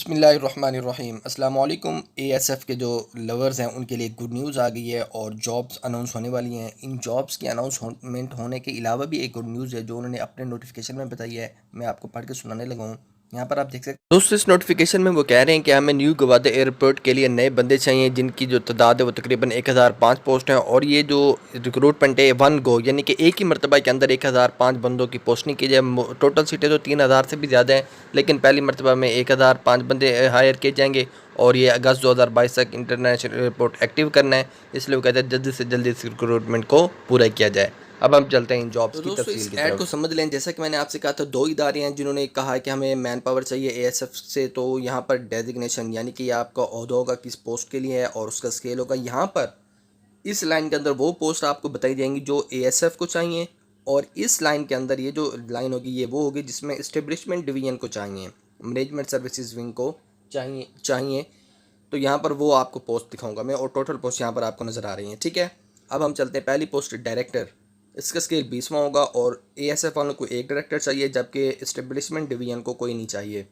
बिस्मिल्लाहिर्रहमानिर्रहीम। अस्सलाम वालेकुम। एएसएफ के जो लवर्स हैं उनके लिए गुड न्यूज़ आ गई है और जॉब्स अनाउंस होने वाली हैं। इन जॉब्स की अनाउंसमेंट होने के अलावा भी एक गुड न्यूज़ है जो उन्होंने अपने नोटिफिकेशन में बताई है। मैं आपको पढ़ के सुनाने लगा हूँ। यहाँ पर आप देख सकते हैं दोस्तों, इस नोटिफिकेशन में वो कह रहे हैं कि हमें न्यू गवादे एयरपोर्ट के लिए नए बंदे चाहिए जिनकी जो तादाद है वो तकरीबन 1005 पोस्ट हैं। और ये जो रिक्रूटमेंट है वन गो, यानी कि एक ही मरतबा के अंदर 1005 बंदों की पोस्टिंग की जाए। टोटल सीटें तो 3000 से भी ज़्यादा हैं, लेकिन पहली मरतबा में 1005 बंदे हायर किए जाएंगे और ये अगस्त 2022 तक इंटरनेशनल एयरपोर्ट एक्टिव करना है। इसलिए वो कहते हैं जल्दी से जल्दी इस रिक्रूटमेंट को पूरा किया जाए। अब हम चलते हैं इन जॉब्स की तफसील की ऐड तरफ। को समझ लें। जैसा कि मैंने आपसे कहा था, दो इदारे हैं जिन्होंने कहा है कि हमें मैन पावर चाहिए एएसएफ से। तो यहाँ पर डेजिग्नेशन यानी कि आपका ओहदा होगा किस पोस्ट के लिए है और उसका स्केल होगा। यहाँ पर इस लाइन के अंदर वो पोस्ट आपको बताई जाएंगी जो एएसएफ को चाहिए, और इस लाइन के अंदर ये जो लाइन होगी ये वो होगी जिसमें इस्टेब्लिशमेंट डिवीजन को चाहिए, मैनेजमेंट सर्विसेज विंग को चाहिए। तो यहाँ पर वो आपको पोस्ट दिखाऊंगा मैं, और टोटल पोस्ट यहाँ पर आपको नज़र आ रही हैं। ठीक है, अब हम चलते हैं। पहली पोस्ट डायरेक्टर, इसका स्केल 20वां होगा और एएसएफ वालों को एक डायरेक्टर चाहिए जबकि इस्टेब्लिशमेंट डिवीजन को कोई नहीं चाहिए।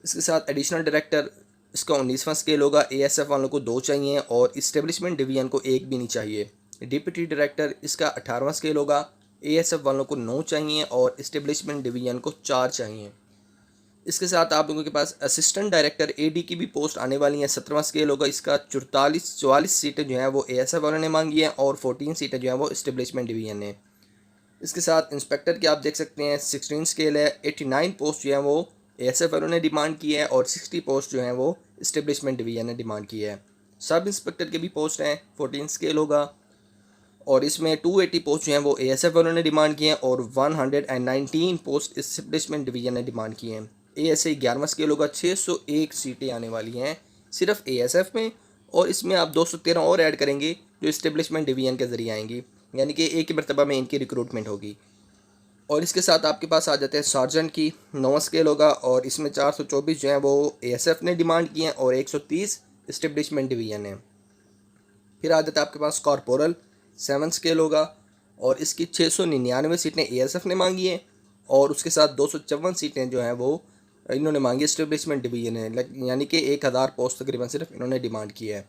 इसके साथ एडिशनल डायरेक्टर, इसका 19वां स्केल होगा। एएसएफ वालों को 2 चाहिए और इस्टेब्लिशमेंट डिवीजन को 1 भी नहीं चाहिए। डिप्टी डायरेक्टर, इसका 18वां स्केल होगा। एएसएफ वालों को 9 चाहिए और इस्टेब्लिशमेंट डिवीजन को 4 चाहिए। इसके साथ आप लोगों के पास असिस्टेंट डायरेक्टर एडी की भी पोस्ट आने वाली हैं। 17वां स्केल होगा। इसका 44 सीटें जो हैं वो एएसएफ वालों ने मांगी हैं और 14 सीटें जो हैं वो इस्टेब्लिशमेंट डिवीजन ने। इसके साथ इंस्पेक्टर के आप देख सकते हैं 16 स्केल है। 89 पोस्ट जो हैं वो एएसएफ वालों ने डिमांड की है और 60 पोस्ट जो हैं वो इस्टेब्लिशमेंट डिवीजन ने डिमांड की है। सब इंस्पेक्टर के भी पोस्ट हैं, 14 स्केल होगा और इसमें 280 पोस्ट जो हैं वो एएसएफ वालों ने डिमांड किए हैं और 119 पोस्ट इस्टेब्लिशमेंट डिवीजन ने डिमांड किए हैं। एएसआई 11वां स्केल होगा। 601 सीटें आने वाली हैं सिर्फ एएसएफ में, और इसमें आप 213 और ऐड करेंगे जो इस्टेब्लिशमेंट डिवीजन के ज़रिए आएंगी, यानी कि एक ही मरतबा में इनकी रिक्रूटमेंट होगी। और इसके साथ आपके पास आ जाते हैं सार्जेंट की। 9वां स्केल होगा और इसमें 424 जो हैं वो एएसएफ ने डिमांड किए हैं और 130 इस्टेब्लिशमेंट डिवीजन ने। फिर आ जाता है आपके पास कॉर्पोरल, 7 स्केल होगा और इसकी 699 सीटें एएसएफ ने मांगी हैं और उसके साथ 254 सीटें जो हैं वो इन्होंने मांगी इस्टेब्लिशमेंट डिवीजन है, यानी कि 1000 पोस्ट तकरीबन सिर्फ इन्होंने डिमांड की है।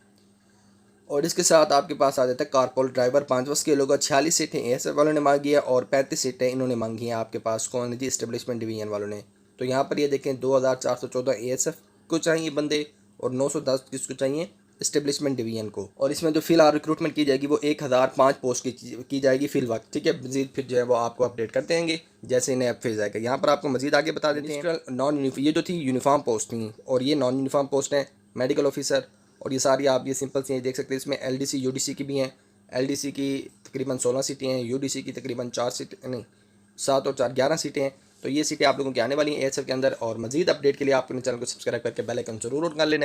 और इसके साथ आपके पास आ जाता है कारपोल ड्राइवर, 5वां स्केल होगा। 46 सीटें एएसएफ वालों ने मांगी है और 35 सीटें इन्होंने मांगी हैं आपके पास कौन जी इस्टेब्लिशमेंट डिवीजन वालों ने। तो यहाँ पर ये देखें 2414 एएसएफ को चाहिए बंदे और 910 किसको चाहिए, इस्टेब्लिशमेंट डिवीजन को। और इसमें जो फिलहाल रिक्रूटमेंट की जाएगी वो 1005 पोस्ट की जाएगी फिल वक्त। ठीक है, मजीद फिर जो है वो आपको अपडेट करते रहेंगे जैसे इन्हें अब फेज आएगा। यहाँ पर आपको मजीद आगे बता देते हैं नॉन यूनिफॉर्म, ये जो थी यूनिफॉर्म पोस्ट थी और ये नॉन यूनिफॉर्म पोस्ट हैं। मेडिकल ऑफिसर, और ये सारी आप ये सिंपल सी देख सकते हैं। इसमें एलडीसी यूडीसी की भी हैं। एलडीसी की तकरीबन 16 सीटें हैं, यूडीसी की तकरीबन 4 सीटें नहीं 7 और 4 11 सीटें हैं। तो ये सीटें आप लोगों की आने वाली हैं एएसएफ के अंदर। और मजीद अपडेट के लिए आपने चैनल को सब्सक्राइब करके बेल आइकन जरूर ऑन कर लेना है।